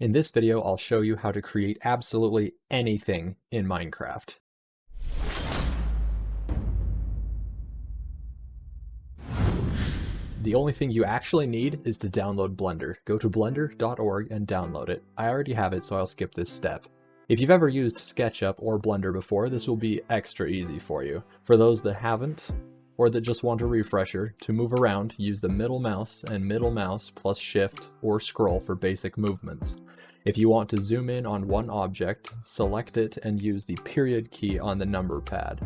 In this video, I'll show you how to create absolutely anything in Minecraft. The only thing you actually need is to download Blender. Go to blender.org and download it. I already have it, so I'll skip this step. If you've ever used SketchUp or Blender before, this will be extra easy for you. For those that haven't, or that just want a refresher, to move around, use the middle mouse and middle mouse plus shift or scroll for basic movements. If you want to zoom in on one object, select it and use the period key on the number pad.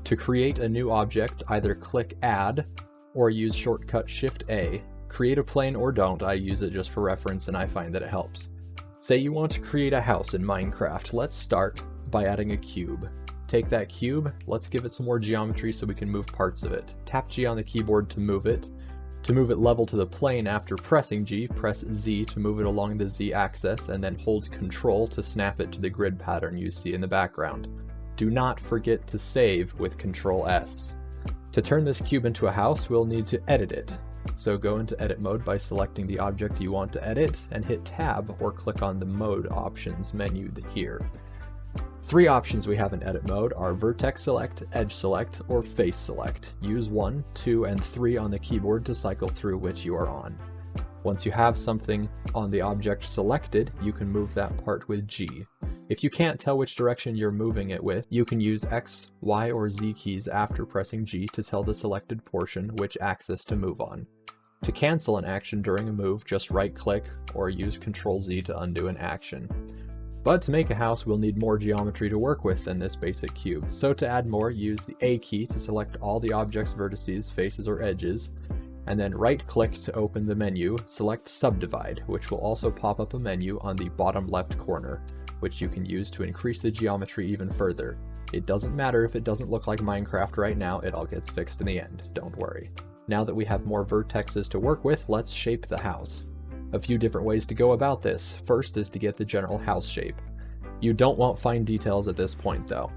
To create a new object, either click Add or use shortcut Shift A. Create a plane or don't, I use it just for reference and I find that it helps. Say you want to create a house in Minecraft, let's start by adding a cube. Take that cube, let's give it some more geometry so we can move parts of it. Tap G on the keyboard to move it. To move it level to the plane after pressing G, press Z to move it along the Z axis and then hold Ctrl to snap it to the grid pattern you see in the background. Do not forget to save with Ctrl S. To turn this cube into a house, we'll need to edit it. So go into edit mode by selecting the object you want to edit and hit tab or click on the mode options menu here. Three options we have in edit mode are vertex select, edge select, or face select. Use 1, 2, and 3 on the keyboard to cycle through which you are on. Once you have something on the object selected, you can move that part with G. If you can't tell which direction you're moving it with, you can use X, Y, or Z keys after pressing G to tell the selected portion which axis to move on. To cancel an action during a move, just right-click or use Ctrl Z to undo an action. But to make a house, we'll need more geometry to work with than this basic cube. So to add more, use the A key to select all the object's vertices, faces, or edges, and then right-click to open the menu, select Subdivide, which will also pop up a menu on the bottom left corner, which you can use to increase the geometry even further. It doesn't matter if it doesn't look like Minecraft right now, it all gets fixed in the end, don't worry. Now that we have more vertexes to work with, let's shape the house. A few different ways to go about this. First is to get the general house shape. You don't want fine details at this point though.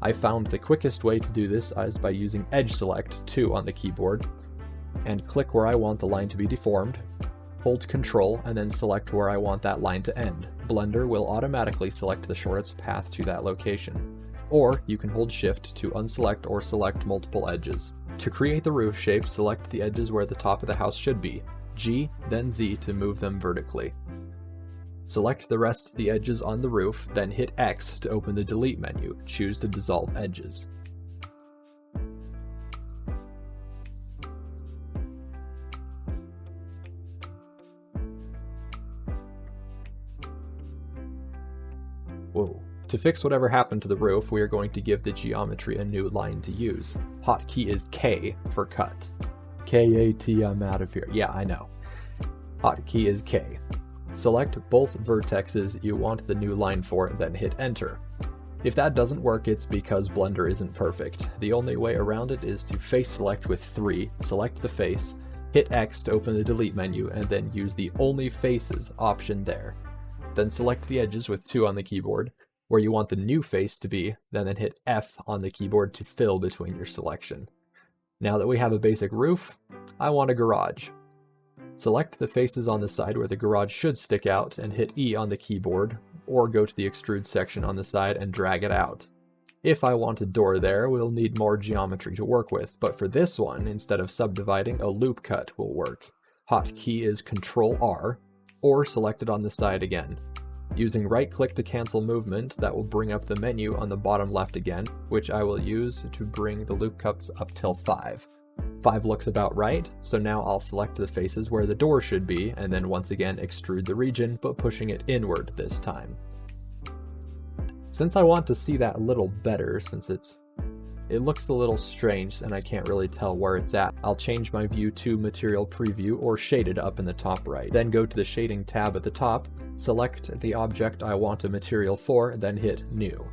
I found the quickest way to do this is by using Edge Select 2 on the keyboard, and click where I want the line to be deformed, hold Ctrl, and then select where I want that line to end. Blender will automatically select the shortest path to that location. Or you can hold Shift to unselect or select multiple edges. To create the roof shape, select the edges where the top of the house should be. G, then Z to move them vertically. Select the rest of the edges on the roof, then hit X to open the delete menu. Choose to dissolve edges. Whoa. To fix whatever happened to the roof, we are going to give the geometry a new line to use. Hotkey is K for cut. K-A-T, I'm out of here. Yeah, I know. Hotkey is K. Select both vertexes you want the new line for, then hit enter. If that doesn't work, it's because Blender isn't perfect. The only way around it is to face select with 3, select the face, hit X to open the delete menu, and then use the only faces option there. Then select the edges with 2 on the keyboard, where you want the new face to be, then hit F on the keyboard to fill between your selection. Now that we have a basic roof, I want a garage. Select the faces on the side where the garage should stick out and hit E on the keyboard, or go to the extrude section on the side and drag it out. If I want a door there, we'll need more geometry to work with, but for this one, instead of subdividing, a loop cut will work. Hotkey is Ctrl R, or select it on the side again. Using right-click to cancel movement, that will bring up the menu on the bottom left again, which I will use to bring the loop cuts up till 5. 5 looks about right, so now I'll select the faces where the door should be, and then once again extrude the region, but pushing it inward this time. Since I want to see that a little better, since it looks a little strange and I can't really tell where it's at, I'll change my view to Material Preview or Shaded up in the top right. Then go to the Shading tab at the top, select the object I want a material for, then hit New.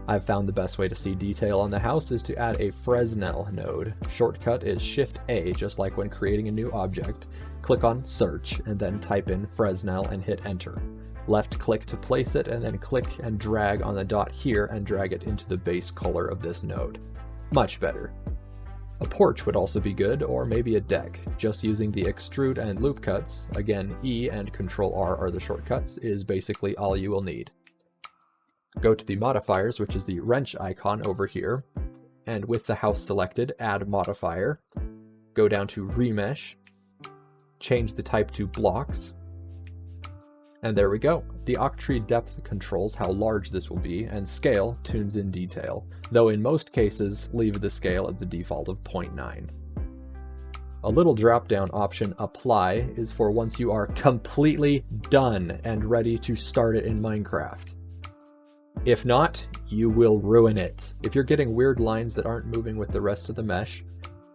I've found the best way to see detail on the house is to add a Fresnel node. Shortcut is Shift A, just like when creating a new object. Click on Search, and then type in Fresnel and hit Enter. Left click to place it, and then click and drag on the dot here and drag it into the base color of this node. Much better. A porch would also be good, or maybe a deck. Just using the extrude and loop cuts, again E and Ctrl R are the shortcuts, is basically all you will need. Go to the modifiers, which is the wrench icon over here, and with the house selected, add modifier. Go down to remesh, change the type to blocks, and there we go. The Octree depth controls how large this will be, and scale tunes in detail, though in most cases, leave the scale at the default of 0.9. A little drop-down option, Apply, is for once you are completely done and ready to start it in Minecraft. If not, you will ruin it. If you're getting weird lines that aren't moving with the rest of the mesh,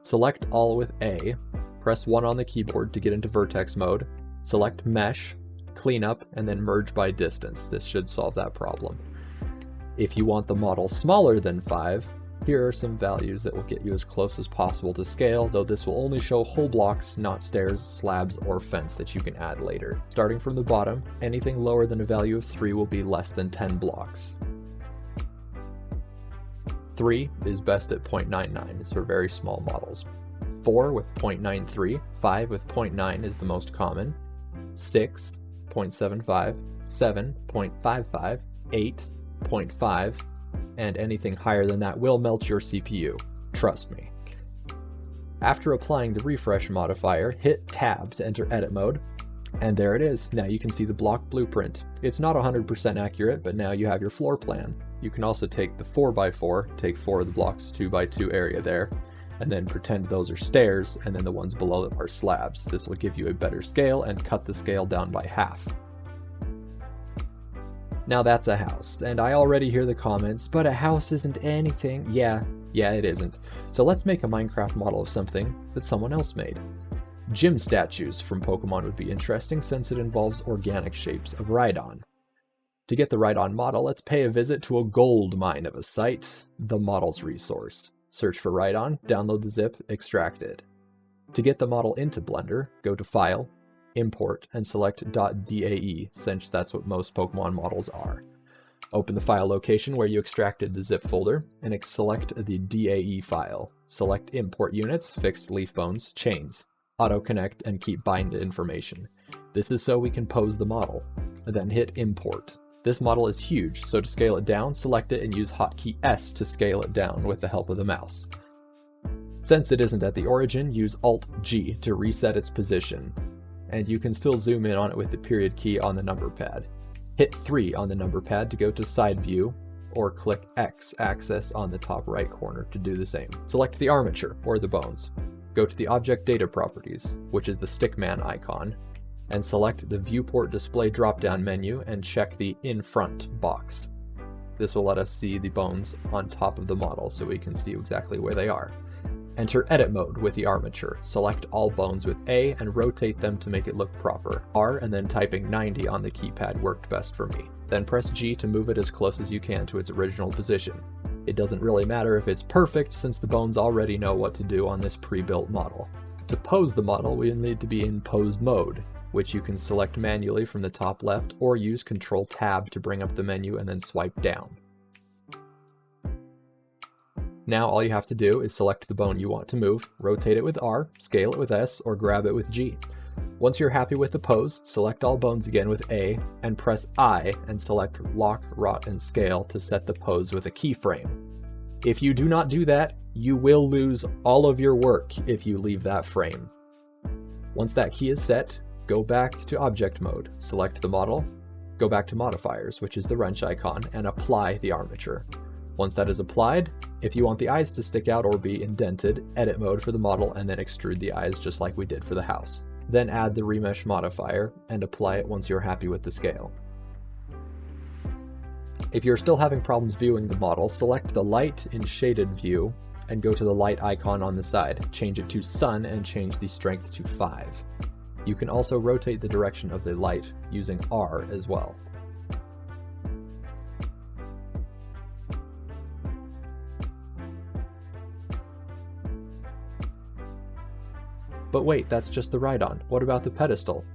select All with A, press 1 on the keyboard to get into vertex mode, select Mesh, clean up, and then merge by distance. This should solve that problem. If you want the model smaller than 5, here are some values that will get you as close as possible to scale, though this will only show whole blocks, not stairs, slabs, or fence that you can add later. Starting from the bottom, anything lower than a value of 3 will be less than 10 blocks. 3 is best at 0.99, it's for very small models. 4 with 0.93, 5 with 0.9 is the most common, 6, 0.75, 7, 0.55, 8, 0.5, and anything higher than that will melt your CPU. Trust me. After applying the refresh modifier, hit Tab to enter edit mode, and there it is. Now you can see the block blueprint. It's not 100% accurate, but now you have your floor plan. You can also take the 4x4, take 4 of the blocks 2x2 area there, and then pretend those are stairs, and then the ones below them are slabs. This will give you a better scale and cut the scale down by half. Now that's a house, and I already hear the comments, but a house isn't anything. Yeah, it isn't. So let's make a Minecraft model of something that someone else made. Gym statues from Pokemon would be interesting since it involves organic shapes of Rhydon. To get the Rhydon model, let's pay a visit to a gold mine of a site, the Models resource. Search for Rhydon, download the zip, extract it. To get the model into Blender, go to File, Import, and select .dae, since that's what most Pokemon models are. Open the file location where you extracted the zip folder, and select the DAE file. Select Import Units, Fixed Leaf Bones, Chains, Auto Connect, and keep bind information. This is so we can pose the model. Then hit Import. This model is huge, so to scale it down, select it and use hotkey S to scale it down with the help of the mouse. Since it isn't at the origin, use Alt-G to reset its position, and you can still zoom in on it with the period key on the number pad. Hit 3 on the number pad to go to side view, or click X axis on the top right corner to do the same. Select the armature, or the bones. Go to the Object Data Properties, which is the stickman icon, and select the Viewport Display drop-down menu and check the In Front box. This will let us see the bones on top of the model so we can see exactly where they are. Enter Edit Mode with the armature. Select all bones with A and rotate them to make it look proper. R and then typing 90 on the keypad worked best for me. Then press G to move it as close as you can to its original position. It doesn't really matter if it's perfect since the bones already know what to do on this pre-built model. To pose the model, we need to be in pose mode, which you can select manually from the top left or use Ctrl-Tab to bring up the menu and then swipe down. Now all you have to do is select the bone you want to move, rotate it with R, scale it with S, or grab it with G. Once you're happy with the pose, select all bones again with A, and press I and select Lock, Rot, and Scale to set the pose with a keyframe. If you do not do that, you will lose all of your work if you leave that frame. Once that key is set, go back to Object Mode, select the model, go back to Modifiers, which is the wrench icon, and apply the armature. Once that is applied, if you want the eyes to stick out or be indented, Edit Mode for the model and then extrude the eyes just like we did for the house. Then add the Remesh modifier and apply it once you're happy with the scale. If you're still having problems viewing the model, select the Light in Shaded View and go to the light icon on the side. Change it to Sun and change the strength to 5. You can also rotate the direction of the light using R as well. But wait, that's just the Rhydon. What about the pedestal?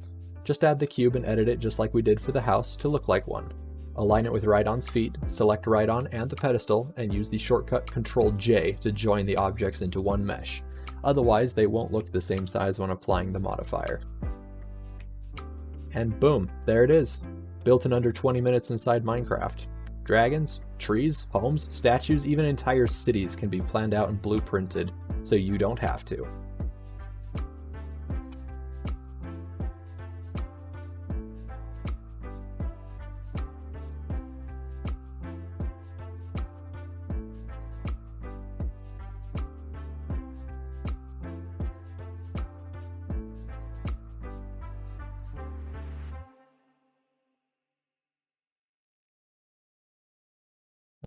Just add the cube and edit it just like we did for the house to look like one. Align it with Rhydon's feet, select Rhydon and the pedestal, and use the shortcut Ctrl-J to join the objects into one mesh. Otherwise, they won't look the same size when applying the modifier. And boom, there it is. Built in under 20 minutes inside Minecraft. Dragons, trees, homes, statues, even entire cities can be planned out and blueprinted, so you don't have to.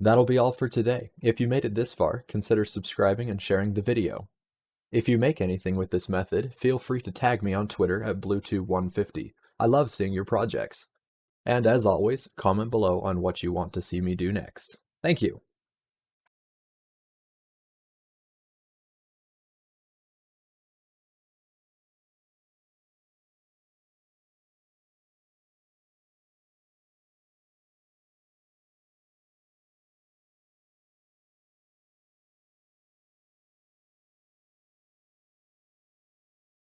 That'll be all for today. If you made it this far, consider subscribing and sharing the video. If you make anything with this method, feel free to tag me on Twitter at Bluetooth150. I love seeing your projects. And as always, comment below on what you want to see me do next. Thank you!